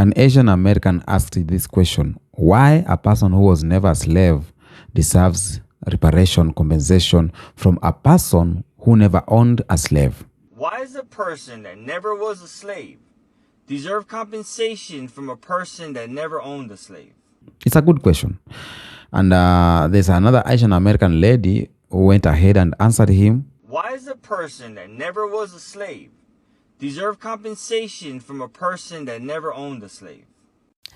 An Asian American asked this question: why a person who was never a slave deserves reparation compensation from a person who never owned a slave? Why does a person that never was a slave deserve compensation from a person that never owned a slave? It's a good question. And there's another Asian American lady who went ahead and answered him. Why does a person that never was a slave deserve compensation from a person that never owned a slave?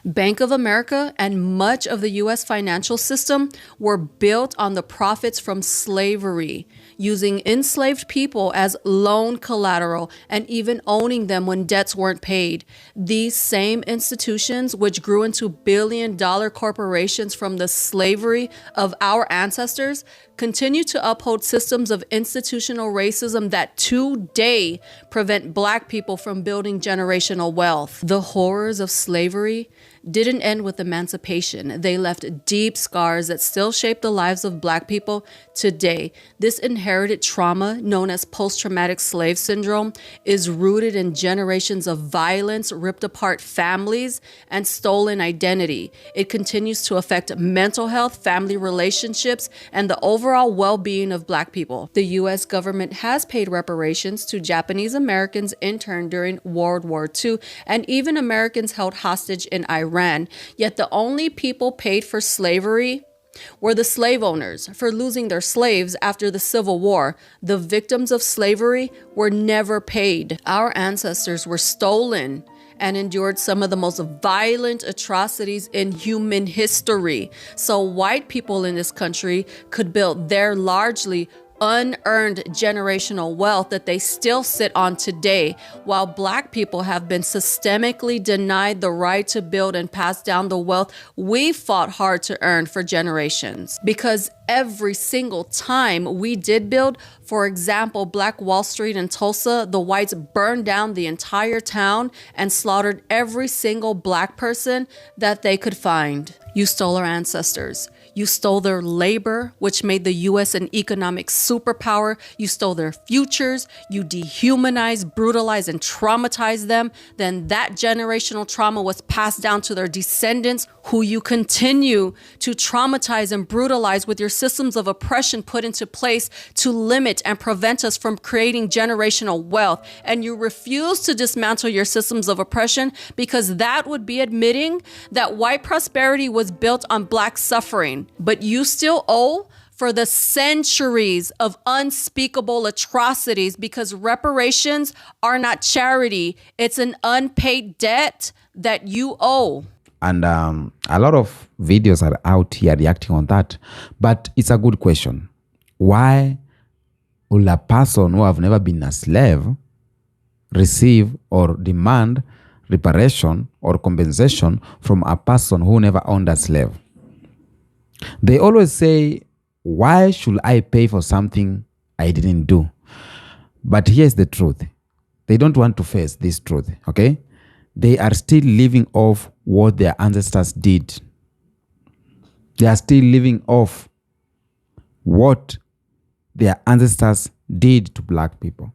Bank of America and much of the U.S. financial system were built on the profits from slavery, using enslaved people as loan collateral and even owning them when debts weren't paid. These same institutions, which grew into billion-dollar corporations from the slavery of our ancestors, continue to uphold systems of institutional racism that today prevent Black people from building generational wealth. The horrors of slavery didn't end with emancipation. They left deep scars that still shape the lives of Black people today. This inherited trauma, known as post-traumatic slave syndrome, is rooted in generations of violence, ripped apart families, and stolen identity. It continues to affect mental health, family relationships, and the overall well-being of Black people. The U.S. government has paid reparations to Japanese Americans interned during World War II, and even Americans held hostage in Iran. Yet the only people paid for slavery were the slave owners for losing their slaves after the Civil War. The victims of slavery were never paid. Our ancestors were stolen and endured some of the most violent atrocities in human history. So white people in this country could build their largely unearned generational wealth that they still sit on today, while Black people have been systemically denied the right to build and pass down the wealth we fought hard to earn for generations. Because every single time we did build, for example, Black Wall Street in Tulsa, the whites burned down the entire town and slaughtered every single Black person that they could find. You stole our ancestors. You stole their labor, which made the U.S. an economic superpower. You stole their futures. You dehumanized, brutalized, and traumatized them. Then that generational trauma was passed down to their descendants, who you continue to traumatize and brutalize with your systems of oppression put into place to limit and prevent us from creating generational wealth. And you refuse to dismantle your systems of oppression because that would be admitting that white prosperity was built on Black suffering. But you still owe for the centuries of unspeakable atrocities, because reparations are not charity. It's an unpaid debt that you owe. And a lot of videos are out here reacting on that. But it's a good question. Why will a person who have never been a slave receive or demand reparation or compensation from a person who never owned a slave? They always say, why should I pay for something I didn't do? But here's the truth. They don't want to face this truth, okay? They are still living off what their ancestors did. They are still living off what their ancestors did to Black people.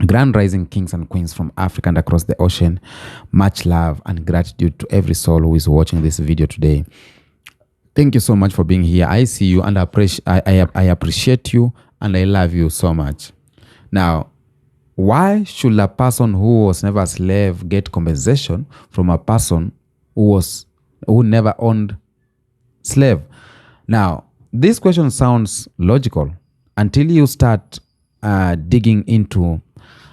Grand rising kings and queens from Africa and across the ocean, much love and gratitude to every soul who is watching this video today. Thank you so much for being here. I see you and I appreciate you and I love you so much. Now, why should a person who was never a slave get compensation from a person who never owned slave? Now, this question sounds logical until you start digging into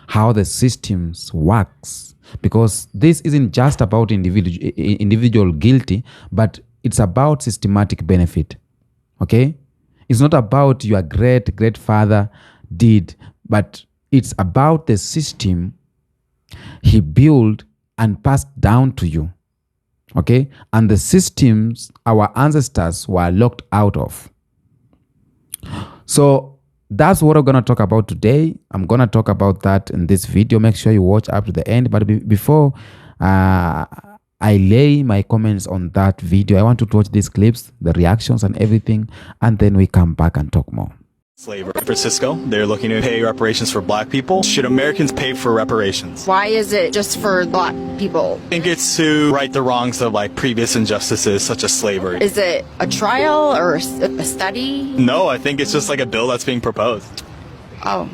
how the systems works, because this isn't just about individual guilty, but it's about systematic benefit. Okay? It's not about your great father did, but it's about the system he built and passed down to you. Okay? And the systems our ancestors were locked out of. So that's what we're going to talk about today. I'm going to talk about that in this video. Make sure you watch up to the end. But before I lay my comments on that video, I want you to watch these clips, the reactions and everything, and then we come back and talk more. Slavery. San Francisco, they're looking to pay reparations for black people. Should Americans pay for reparations? Why is it just for black people? I think it's to right the wrongs of previous injustices such as slavery. Is it a trial or a study? No, I think it's just a bill that's being proposed. Oh,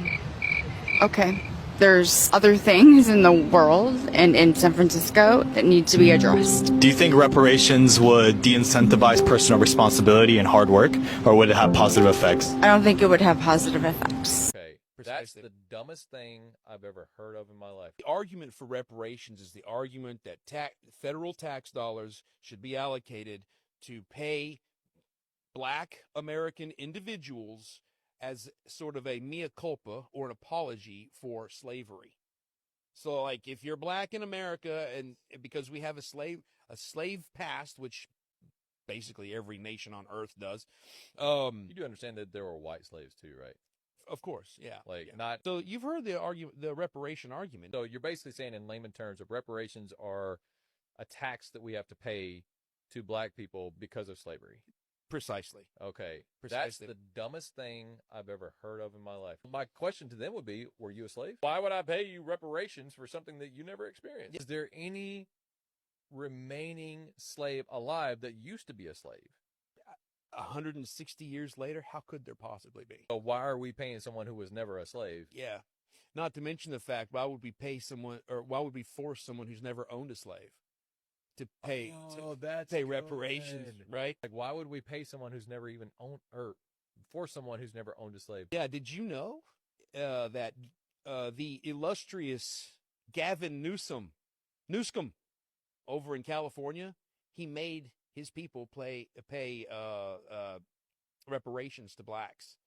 okay. There's other things in the world and in San Francisco that need to be addressed. Do you think reparations would de-incentivize personal responsibility and hard work, or would it have positive effects? I don't think it would have positive effects. Okay, that's the dumbest thing I've ever heard of in my life. The argument for reparations is the argument that federal tax dollars should be allocated to pay black American individuals as sort of a mea culpa or an apology for slavery. So if you're black in America, and because we have a slave past, which basically every nation on earth does. You do understand that there were white slaves too, right? Of course, yeah. Not. So you've heard the reparation argument. So you're basically saying in layman terms that reparations are a tax that we have to pay to black people because of slavery. Precisely. Okay. Precisely. That's the dumbest thing I've ever heard of in my life. My question to them would be, were you a slave? Why would I pay you reparations for something that you never experienced? Is there any remaining slave alive that used to be a slave? 160 years later, how could there possibly be? So why are we paying someone who was never a slave? Yeah. Not to mention the fact, why would we force someone who's never owned a slave to pay reparations, right? Why would we pay someone who's never even owned, or for someone who's never owned a slave? Yeah, did you know that the illustrious Gavin Newsom over in California, he made his people pay reparations to blacks.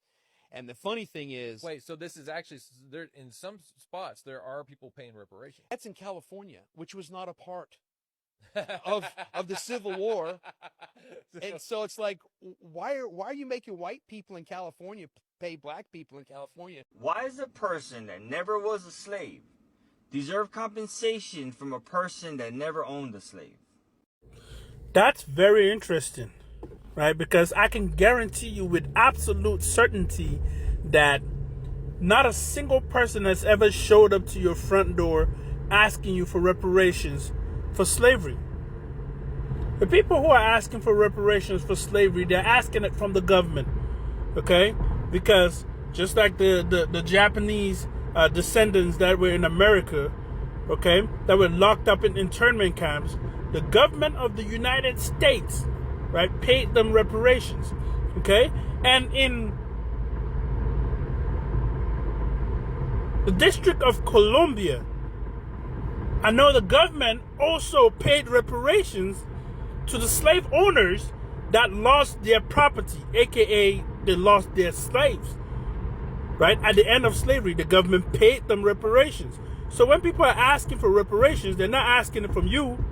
And the funny thing is, wait, so this is actually there in some spots there are people paying reparations. That's in California, which was not a part of the Civil War. And so it's why are you making white people in California pay black people in California? Why does a person that never was a slave deserve compensation from a person that never owned a slave? That's very interesting, right? Because I can guarantee you with absolute certainty that not a single person has ever showed up to your front door asking you for reparations for slavery. The people who are asking for reparations for slavery, they're asking it from the government, okay? Because just like the Japanese descendants that were in America, okay, that were locked up in internment camps, the government of the United States, right, paid them reparations, okay? And in the District of Columbia, I know the government also paid reparations to the slave owners that lost their property, aka they lost their slaves, right? At the end of slavery, the government paid them reparations. So when people are asking for reparations, they're not asking it from you.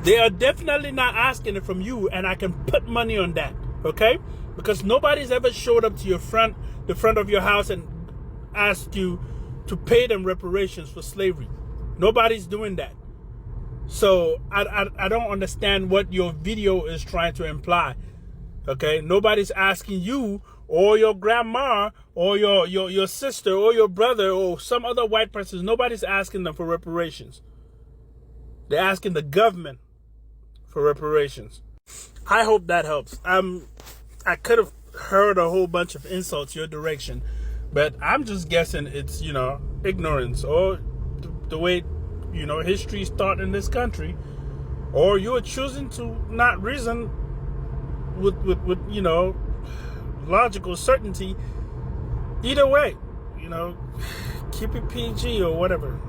They are definitely not asking it from you, and I can put money on that, okay? Because nobody's ever showed up to the front of your house and asked you to pay them reparations for slavery. Nobody's doing that. So I don't understand what your video is trying to imply, okay? Nobody's asking you or your grandma or your sister or your brother or some other white person. Nobody's asking them for reparations. They're asking the government for reparations. I hope that helps. I could have heard a whole bunch of insults your direction, but I'm just guessing it's, ignorance or the way, history is taught in this country, or you're choosing to not reason with logical certainty. Either way, keep it PG or whatever.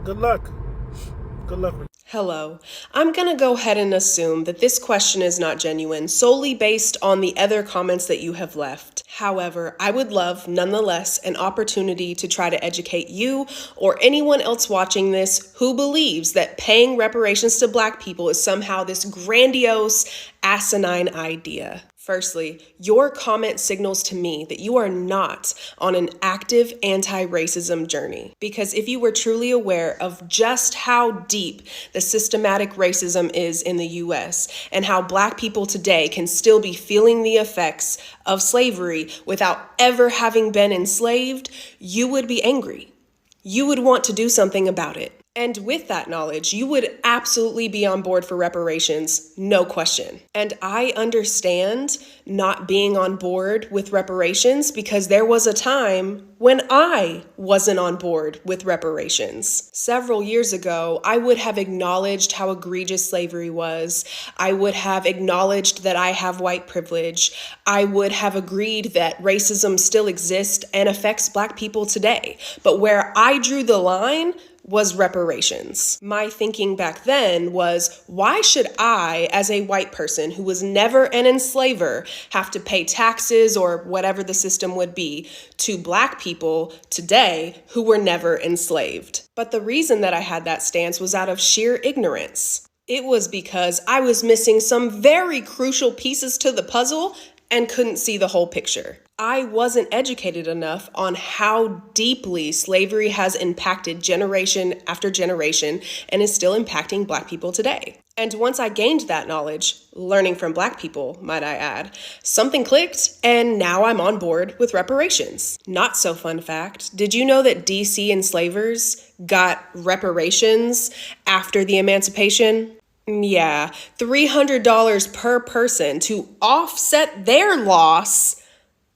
Good luck. Good luck. Hello. I'm going to go ahead and assume that this question is not genuine solely based on the other comments that you have left. However, I would love, nonetheless, an opportunity to try to educate you or anyone else watching this who believes that paying reparations to Black people is somehow this grandiose, asinine idea. Firstly, your comment signals to me that you are not on an active anti-racism journey. Because if you were truly aware of just how deep the systematic racism is in the US and how Black people today can still be feeling the effects of slavery without ever having been enslaved, you would be angry. You would want to do something about it. And with that knowledge, you would absolutely be on board for reparations, no question. And I understand not being on board with reparations because there was a time when I wasn't on board with reparations. Several years ago, I would have acknowledged how egregious slavery was. I would have acknowledged that I have white privilege. I would have agreed that racism still exists and affects Black people today. But where I drew the line was reparations. My thinking back then was, why should I, as a white person who was never an enslaver, have to pay taxes or whatever the system would be to Black people today who were never enslaved? But the reason that I had that stance was out of sheer ignorance. It was because I was missing some very crucial pieces to the puzzle and couldn't see the whole picture. I wasn't educated enough on how deeply slavery has impacted generation after generation and is still impacting Black people today. And once I gained that knowledge, learning from Black people, might I add, something clicked and now I'm on board with reparations. Not so fun fact, did you know that DC enslavers got reparations after the emancipation? Yeah, $300 per person to offset their loss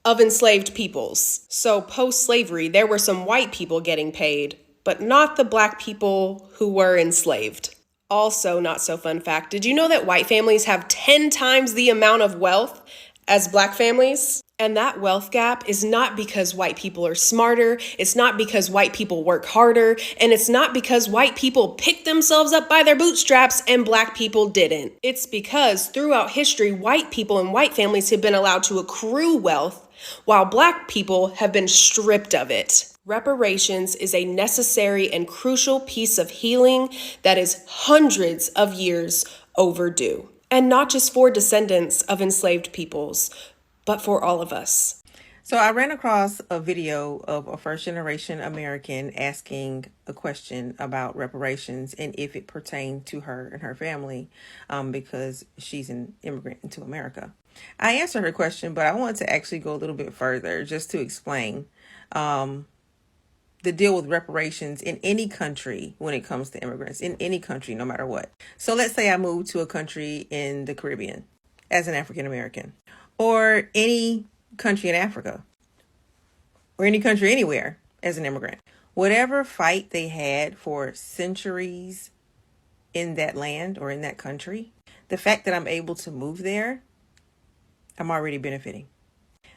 of enslaved peoples. So post-slavery, there were some white people getting paid, but not the Black people who were enslaved. Also, not so fun fact, did you know that white families have 10 times the amount of wealth as Black families? And that wealth gap is not because white people are smarter, it's not because white people work harder, and it's not because white people picked themselves up by their bootstraps and Black people didn't. It's because throughout history, white people and white families have been allowed to accrue wealth while Black people have been stripped of it. Reparations is a necessary and crucial piece of healing that is hundreds of years overdue. And not just for descendants of enslaved peoples, but for all of us. So I ran across a video of a first-generation American asking a question about reparations and if it pertained to her and her family, because she's an immigrant into America. I answered her question, but I wanted to actually go a little bit further just to explain the deal with reparations in any country when it comes to immigrants, in any country, no matter what. So let's say I moved to a country in the Caribbean as an African American, or any country in Africa, or any country anywhere as an immigrant. Whatever fight they had for centuries in that land or in that country, the fact that I'm able to move there, I'm already benefiting.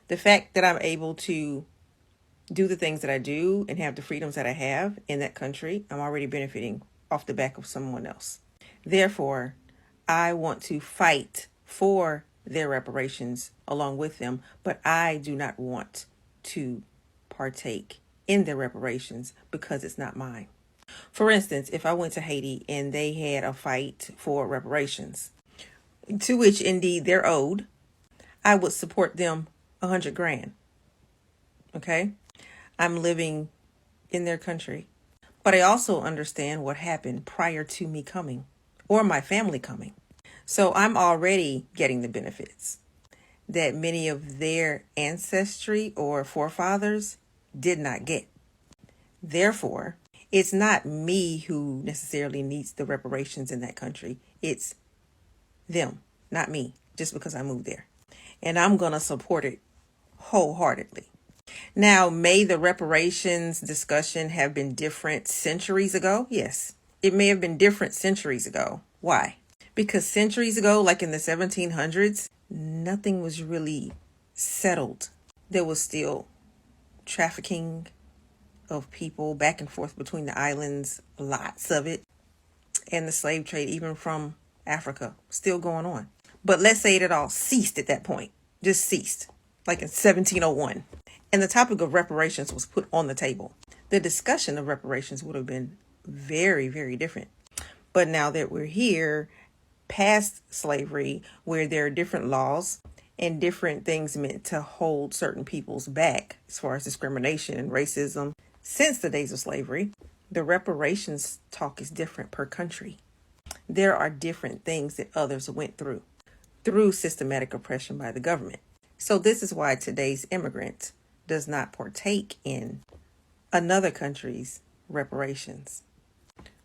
The fact that I'm able to do the things that I do and have the freedoms that I have in that country, I'm already benefiting off the back of someone else. Therefore, I want to fight for their reparations along with them, but I do not want to partake in their reparations because it's not mine. For instance, if I went to Haiti and they had a fight for reparations, to which indeed they're owed, I would support them $100,000. Okay? I'm living in their country, but I also understand what happened prior to me coming or my family coming. So I'm already getting the benefits that many of their ancestry or forefathers did not get. Therefore, it's not me who necessarily needs the reparations in that country. It's them, not me, just because I moved there. And I'm going to support it wholeheartedly. Now, may the reparations discussion have been different centuries ago? Yes, it may have been different centuries ago. Why? Because centuries ago, like in the 1700s, nothing was really settled. There was still trafficking of people back and forth between the islands, lots of it, and the slave trade, even from Africa, still going on. But let's say it all ceased at that point, just ceased, like in 1701. And the topic of reparations was put on the table. The discussion of reparations would have been very, very different. But now that we're here, past slavery, where there are different laws and different things meant to hold certain peoples back as far as discrimination and racism since the days of slavery, the reparations talk is different per country. There are different things that others went through systematic oppression by the government. So this is why today's immigrant does not partake in another country's reparations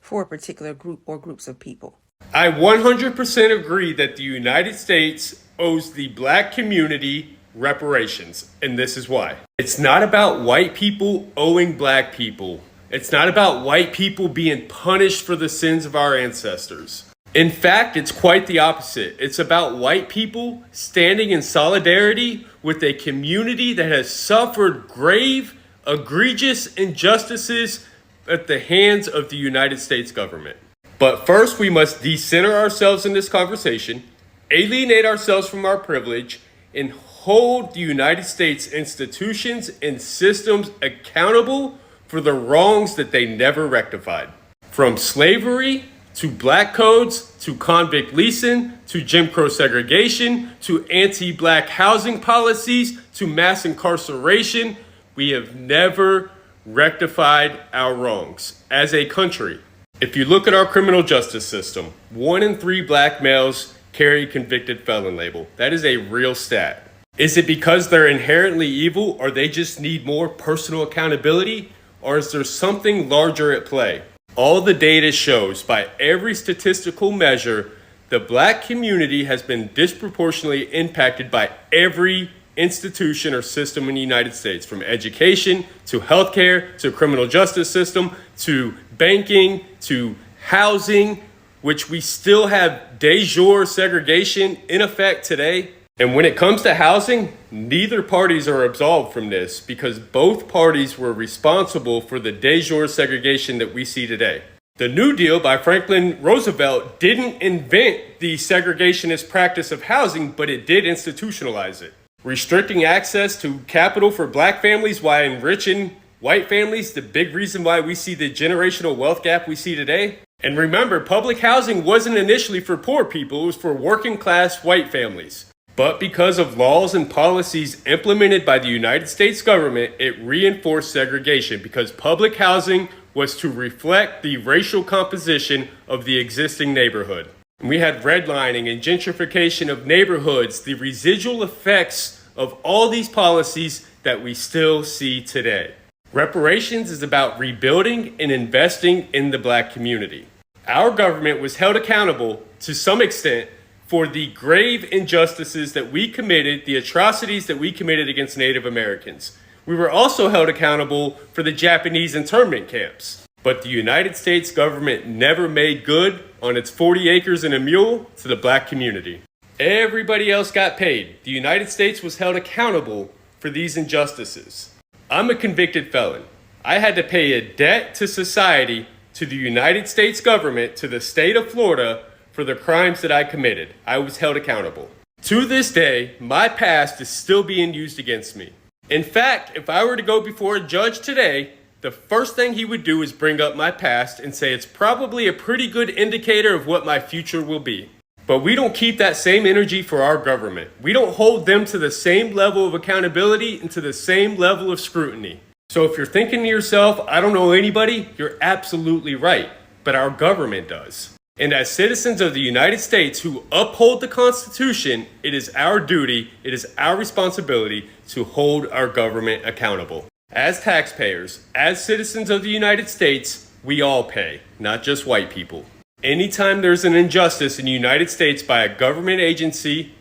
for a particular group or groups of people. I 100% agree that the United States owes the black community reparations, and this is why. It's not about white people owing black people. It's not about white people being punished for the sins of our ancestors. In fact, it's quite the opposite. It's about white people standing in solidarity with a community that has suffered grave, egregious injustices at the hands of the United States government. But first, we must decenter ourselves in this conversation, alienate ourselves from our privilege, and hold the United States institutions and systems accountable for the wrongs that they never rectified. From slavery to black codes, to convict leasing, to Jim Crow segregation, to anti-black housing policies, to mass incarceration, we have never rectified our wrongs as a country. If you look at our criminal justice system, 1 in 3 black males carry convicted felon label. That is a real stat. Is it because they're inherently evil, or they just need more personal accountability, or is there something larger at play? All the data shows by every statistical measure, the black community has been disproportionately impacted by every institution or system in the United States, from education to healthcare to criminal justice system to banking to housing, which we still have de jure segregation in effect today. And when it comes to housing, neither parties are absolved from this because both parties were responsible for the de jure segregation that we see today. The New Deal by Franklin Roosevelt didn't invent the segregationist practice of housing, but it did institutionalize it. Restricting access to capital for black families while enriching white families, the big reason why we see the generational wealth gap we see today. And remember, public housing wasn't initially for poor people, it was for working class white families. But because of laws and policies implemented by the United States government, it reinforced segregation because public housing was to reflect the racial composition of the existing neighborhood. We had redlining and gentrification of neighborhoods, the residual effects of all these policies that we still see today. Reparations is about rebuilding and investing in the black community. Our government was held accountable to some extent for the grave injustices that we committed, the atrocities that we committed against Native Americans. We were also held accountable for the Japanese internment camps. But the United States government never made good on its 40 acres and a mule to the black community. Everybody else got paid. The United States was held accountable for these injustices. I'm a convicted felon. I had to pay a debt to society, to the United States government, to the state of Florida for the crimes that I committed. I was held accountable. To this day, my past is still being used against me. In fact, if I were to go before a judge today, the first thing he would do is bring up my past and say it's probably a pretty good indicator of what my future will be. But we don't keep that same energy for our government. We don't hold them to the same level of accountability and to the same level of scrutiny. So if you're thinking to yourself, I don't know anybody, you're absolutely right. But our government does. And as citizens of the United States who uphold the Constitution, it is our duty, it is our responsibility to hold our government accountable. As taxpayers, as citizens of the United States, we all pay, not just white people. Anytime there's an injustice in the United States by a government agency,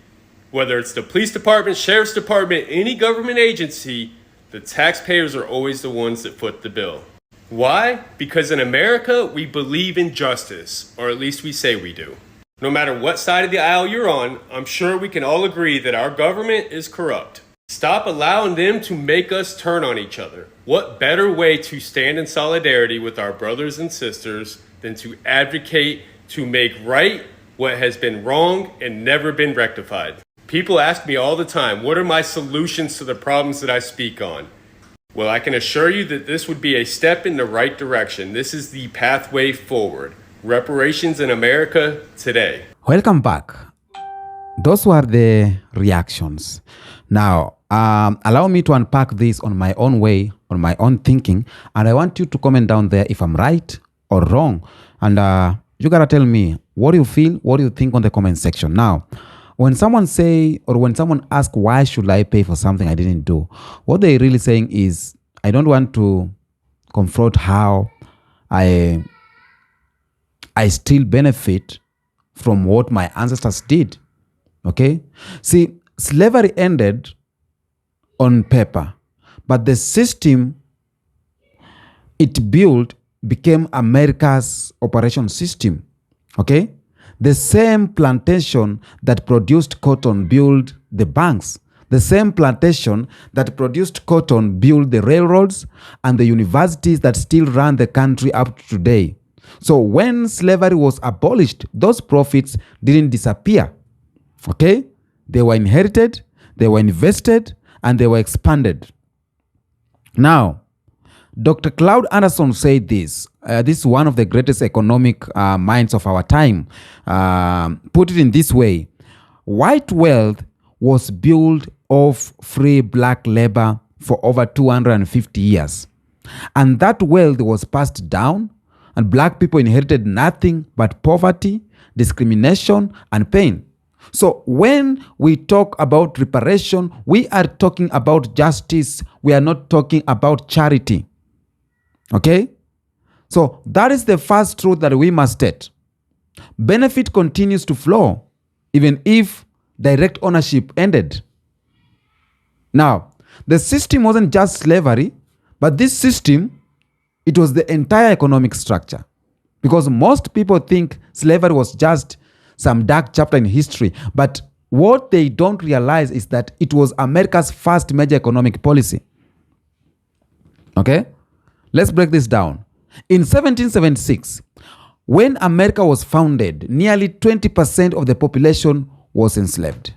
whether it's the police department, sheriff's department, any government agency, the taxpayers are always the ones that foot the bill. Why? Because in America, we believe in justice, or at least we say we do. No matter what side of the aisle you're on, I'm sure we can all agree that our government is corrupt. Stop allowing them to make us turn on each other. What better way to stand in solidarity with our brothers and sisters than to advocate to make right what has been wrong and never been rectified? People ask me all the time, what are my solutions to the problems that I speak on? Well, I can assure you that this would be a step in the right direction. This is the pathway forward. Reparations in America today. Welcome back. those were the reactions. Now, allow me to unpack this on my own way, on my own thinking, and I want you to comment down there if I'm right or wrong. And you gotta tell me what do you feel, what do you think on the comment section. Now, when someone say, or when someone asks, why should I pay for something I didn't do? What they're really saying is, I don't want to confront how I still benefit from what my ancestors did. Okay? See, slavery ended on paper, but the system it built became America's operation system. Okay? The same plantation that produced cotton built the banks. The same plantation that produced cotton built the railroads and the universities that still run the country up to today. So when slavery was abolished, those profits didn't disappear. Okay? They were inherited, they were invested, and they were expanded. Now, Dr. Claude Anderson said this. This is one of the greatest economic minds of our time. Put it in this way. White wealth was built off free black labor for over 250 years. And that wealth was passed down, and black people inherited nothing but poverty, discrimination, and pain. So when we talk about reparation, we are talking about justice. We are not talking about charity. Okay? So that is the first truth that we must state. Benefit continues to flow even if direct ownership ended. Now, the system wasn't just slavery, but this system, it was the entire economic structure. Because most people think slavery was just some dark chapter in history, but what they don't realize is that it was America's first major economic policy. Okay? Let's break this down. In 1776, when America was founded, nearly 20% of the population was enslaved.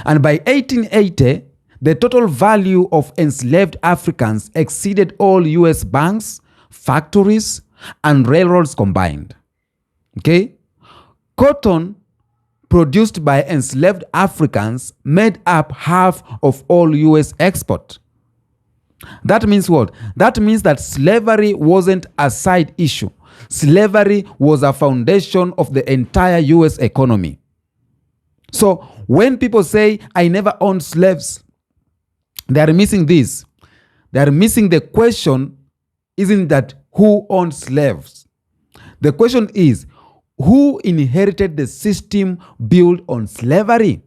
And by 1880, the total value of enslaved Africans exceeded all US banks, factories, and railroads combined. Okay? Cotton produced by enslaved Africans made up half of all US export. That means what? That means that slavery wasn't a side issue. Slavery was a foundation of the entire US economy. So when people say, I never owned slaves, they are missing this. They are missing the question, isn't that who owned slaves? The question is, who inherited the system built on slavery?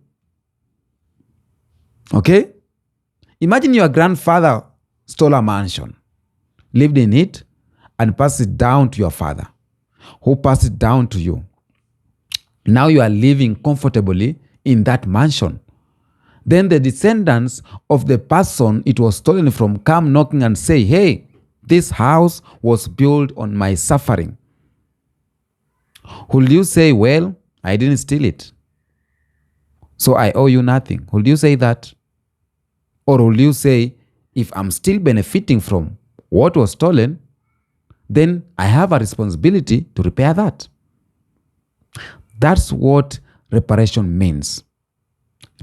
Okay? Imagine your grandfather stole a mansion, lived in it, and passed it down to your father, who passed it down to you. Now you are living comfortably in that mansion. Then the descendants of the person it was stolen from come knocking and say, hey, this house was built on my suffering. Will you say, well, I didn't steal it, so I owe you nothing? Will you say that? Or will you say, if I'm still benefiting from what was stolen, then I have a responsibility to repair that? That's what reparation means.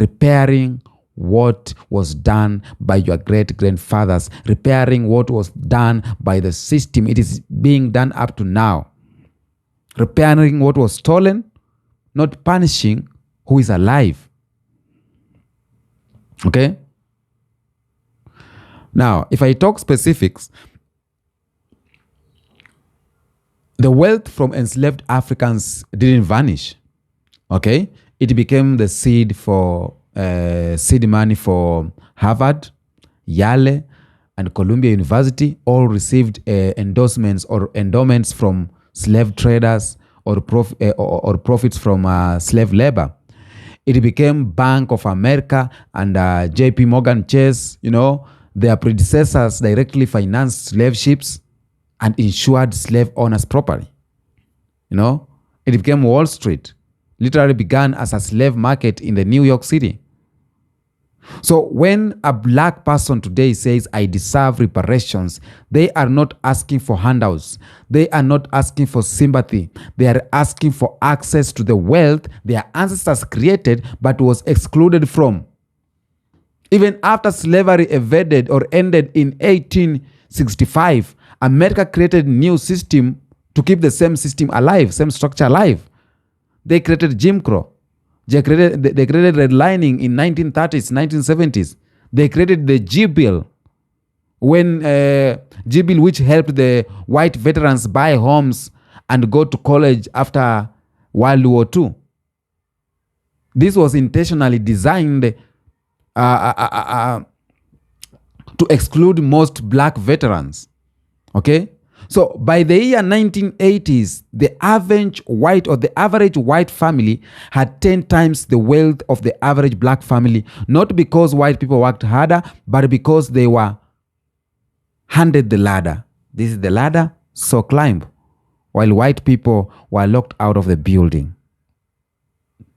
Repairing what was done by your great-grandfathers, repairing what was done by the system. It is being done up to now. Repairing what was stolen, not punishing who is alive. Okay? Now, if I talk specifics, the wealth from enslaved Africans didn't vanish. Okay? It became the seed money for Harvard, Yale, and Columbia University. All received endorsements or endowments from slave traders or profits from slave labor. It became Bank of America and J.P. Morgan Chase. Their predecessors directly financed slave ships and insured slave owners properly. It became Wall Street. Literally began as a slave market in the New York City. So when a black person today says, I deserve reparations, they are not asking for handouts. They are not asking for sympathy. They are asking for access to the wealth their ancestors created but was excluded from. Even after slavery evaded or ended in 1865, America created a new system to keep the same system alive, same structure alive. They created Jim Crow. They created redlining in 1930s, 1970s. They created the G Bill, G Bill, which helped the white veterans buy homes and go to college after World War II. This was intentionally designed to exclude most black veterans. Okay? So by the year 1980s, the average white family had 10 times the wealth of the average black family, not because white people worked harder, but because they were handed the ladder. This is the ladder, so climb. While white people were locked out of the building.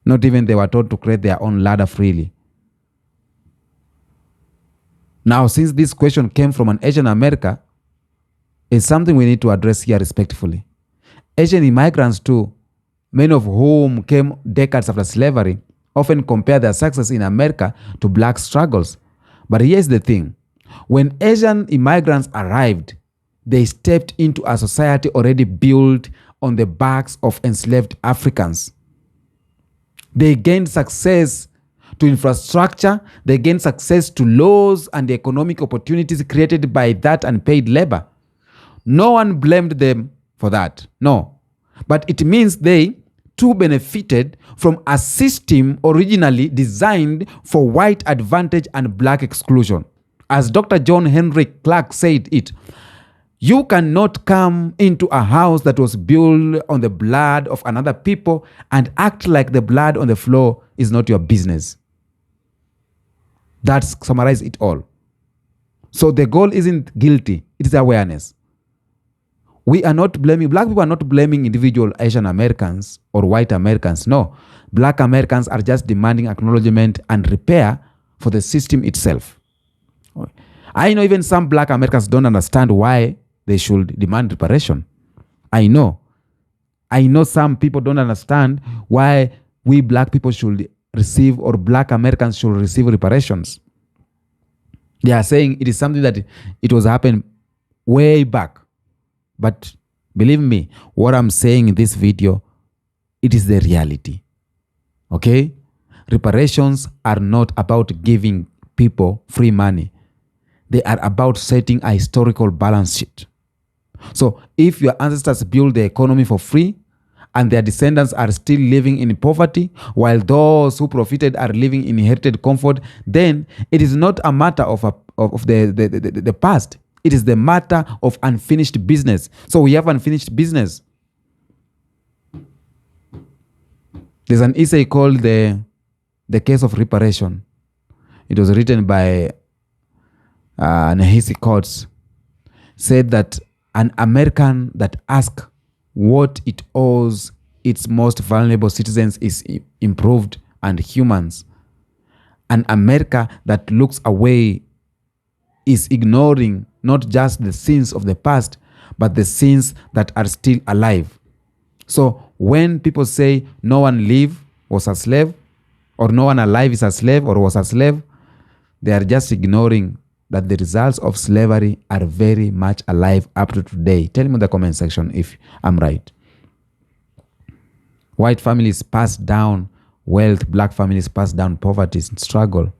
Not even they were told to create their own ladder freely. Now, since this question came from an Asian America, it's something we need to address here respectfully. Asian immigrants too, many of whom came decades after slavery, often compare their success in America to black struggles. But here's the thing. When Asian immigrants arrived, they stepped into a society already built on the backs of enslaved Africans. They gained success to infrastructure, they gained success to laws and the economic opportunities created by that unpaid labor. No one blamed them for that. No. But it means they too benefited from a system originally designed for white advantage and black exclusion. As Dr. John Henry Clark said it, you cannot come into a house that was built on the blood of another people and act like the blood on the floor is not your business. That summarizes it all. So the goal isn't guilty, it is awareness. We are not blaming, black people are not blaming individual Asian Americans or white Americans. No, black Americans are just demanding acknowledgement and repair for the system itself. I know even some black Americans don't understand why they should demand reparation. I know some people don't understand why we black people should receive or black Americans should receive reparations. They are saying it is something that it was happened way back. But believe me, what I'm saying in this video, it is the reality. Okay? Reparations are not about giving people free money. They are about setting a historical balance sheet. So if your ancestors built the economy for free and their descendants are still living in poverty while those who profited are living in inherited comfort, then it is not a matter of the past. It is the matter of unfinished business. So we have unfinished business. There's an essay called The Case of Reparation. It was written by Nehisi Coates. Said that an American that asks what it owes its most vulnerable citizens is improved and humans. An America that looks away is ignoring not just the sins of the past, but the sins that are still alive. So when people say no one live was a slave, or no one alive is a slave or was a slave, they are just ignoring that the results of slavery are very much alive up to today. Tell me in the comment section if I'm right. White families pass down wealth, black families pass down poverty and struggle.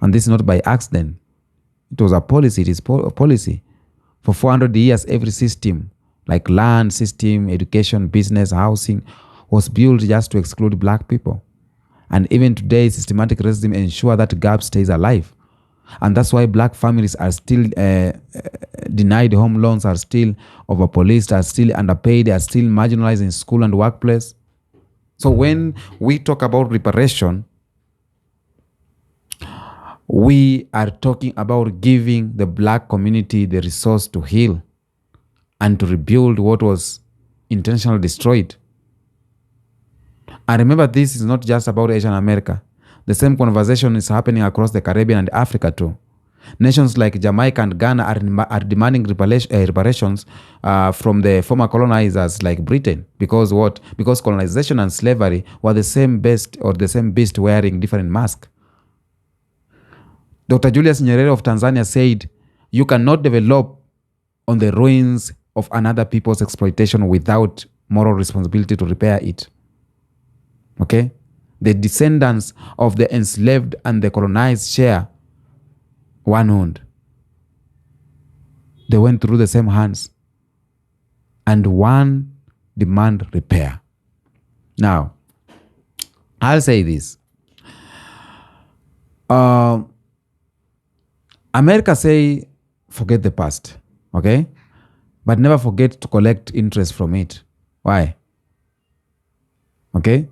And this is not by accident. It was a policy, it is a policy. For 400 years, every system, like land system, education, business, housing, was built just to exclude black people. And even today, systematic racism ensures that gap stays alive. And that's why black families are still denied home loans, are still over-policed, are still underpaid, are still marginalized in school and workplace. So when we talk about reparation, we are talking about giving the black community the resource to heal and to rebuild what was intentionally destroyed. And remember, this is not just about Asian America. The same conversation is happening across the Caribbean and Africa too. Nations like Jamaica and Ghana are demanding reparations from the former colonizers like Britain. Because what? Because colonization and slavery were the same beast wearing different masks. Dr. Julius Nyerere of Tanzania said, you cannot develop on the ruins of another people's exploitation without moral responsibility to repair it. Okay? The descendants of the enslaved and the colonized share one wound. They went through the same hands. And one demand repair. Now, I'll say this. America say, forget the past. Okay? But never forget to collect interest from it. Why? Okay?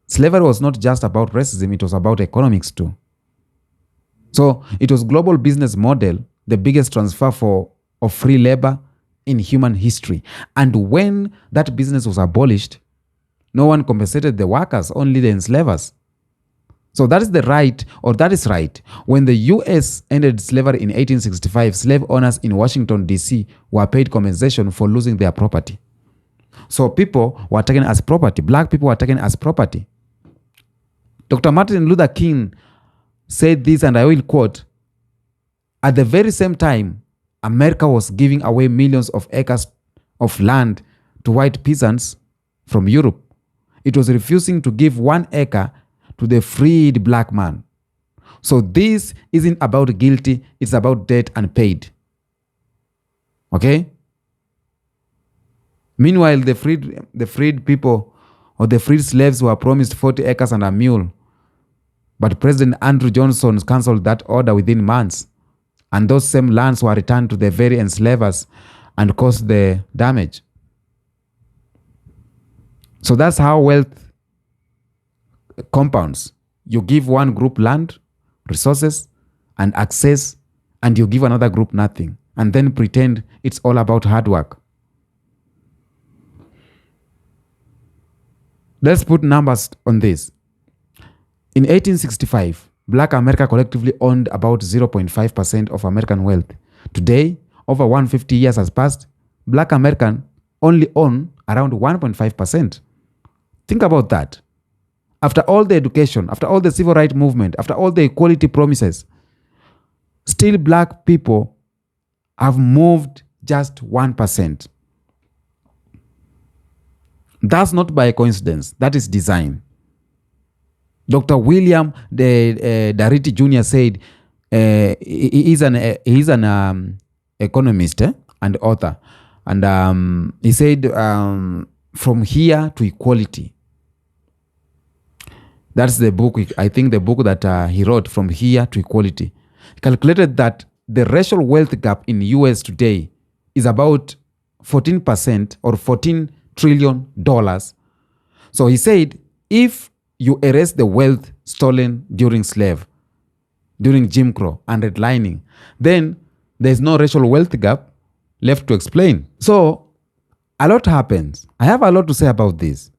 Slavery was not just about racism, it was about economics too. So it was global business model, the biggest transfer of free labor in human history. And when that business was abolished, no one compensated the workers, only the enslavers. So that is right. When the US ended slavery in 1865, slave owners in Washington, D.C. were paid compensation for losing their property. So people were taken as property. Black people were taken as property. Dr. Martin Luther King said this, and I will quote, at the very same time, America was giving away millions of acres of land to white peasants from Europe. It was refusing to give 1 acre to the freed black man. So this isn't about guilty, it's about debt and paid. Okay? Meanwhile, the freed people or the freed slaves were promised 40 acres and a mule. But President Andrew Johnson cancelled that order within months. And those same lands were returned to the very enslavers and caused the damage. So that's how wealth compounds. You give one group land, resources, and access, and you give another group nothing, and then pretend it's all about hard work. Let's put numbers on this. In 1865, Black America collectively owned about 0.5% of American wealth. Today, over 150 years has passed, Black American only own around 1.5%. Think about that. After all the education, after all the civil rights movement, after all the equality promises, still Black people have moved just 1%. That's not by coincidence. That is design. Dr. William Darity Jr. said he's an economist and author. And he said, from here to equality. That's the book, I think the book that he wrote, From Here to Equality. He calculated that the racial wealth gap in the US today is about 14% or $14 trillion. So he said, if you erase the wealth stolen during Jim Crow and redlining, then there's no racial wealth gap left to explain. So a lot happens. I have a lot to say about this.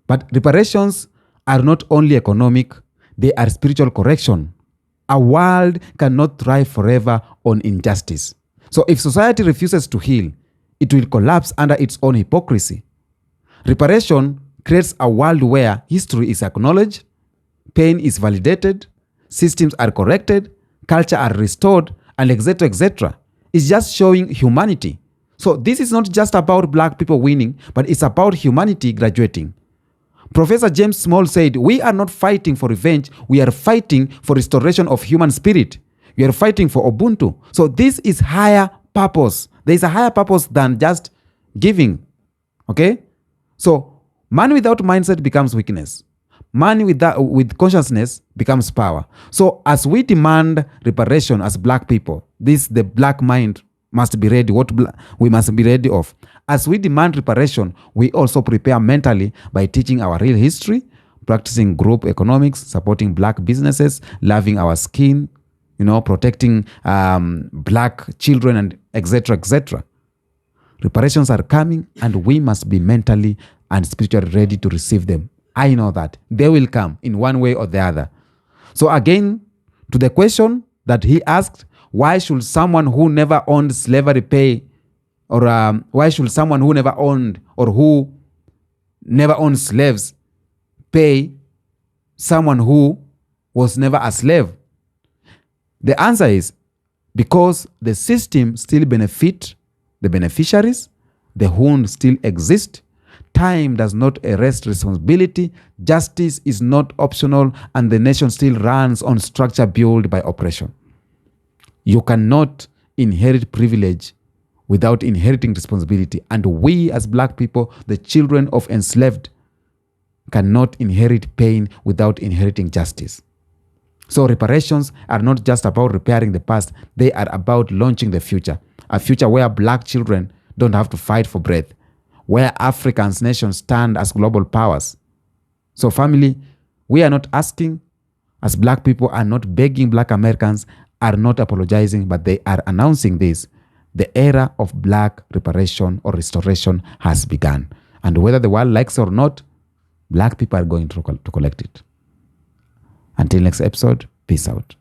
But reparations are not only economic, they are spiritual correction. A world cannot thrive forever on injustice. So if society refuses to heal, it will collapse under its own hypocrisy. Reparation creates a world where history is acknowledged, pain is validated, systems are corrected, culture are restored, and etc., etc. It's just showing humanity. So this is not just about Black people winning, but it's about humanity graduating. Professor James Small said, we are not fighting for revenge, we are fighting for restoration of human spirit. We are fighting for Ubuntu. So this is higher purpose. There is a higher purpose than just giving. Okay? So man without mindset becomes weakness. Man with consciousness becomes power. So as we demand reparation as Black people, the Black mind must be ready. We must be ready of. As we demand reparation, we also prepare mentally by teaching our real history, practicing group economics, supporting Black businesses, loving our skin, protecting Black children, and etc., etc. Reparations are coming, and we must be mentally and spiritually ready to receive them. I know that they will come in one way or the other. So again, to the question that he asked, why should someone who never owned slavery pay, or why should someone who never owned or who never owned slaves pay someone who was never a slave? The answer is because the system still benefit the beneficiaries, the wound still exists, time does not erase responsibility, justice is not optional, and the nation still runs on structure built by oppression. You cannot inherit privilege without inheriting responsibility. And we as Black people, the children of enslaved, cannot inherit pain without inheriting justice. So reparations are not just about repairing the past, they are about launching the future. A future where Black children don't have to fight for breath, where Africa's nations stand as global powers. So family, we are not asking, as Black people are not begging, Black Americans are not apologizing, but they are announcing this. The era of Black reparation or restoration has begun. And whether the world likes or not, Black people are going to collect it. Until next episode, peace out.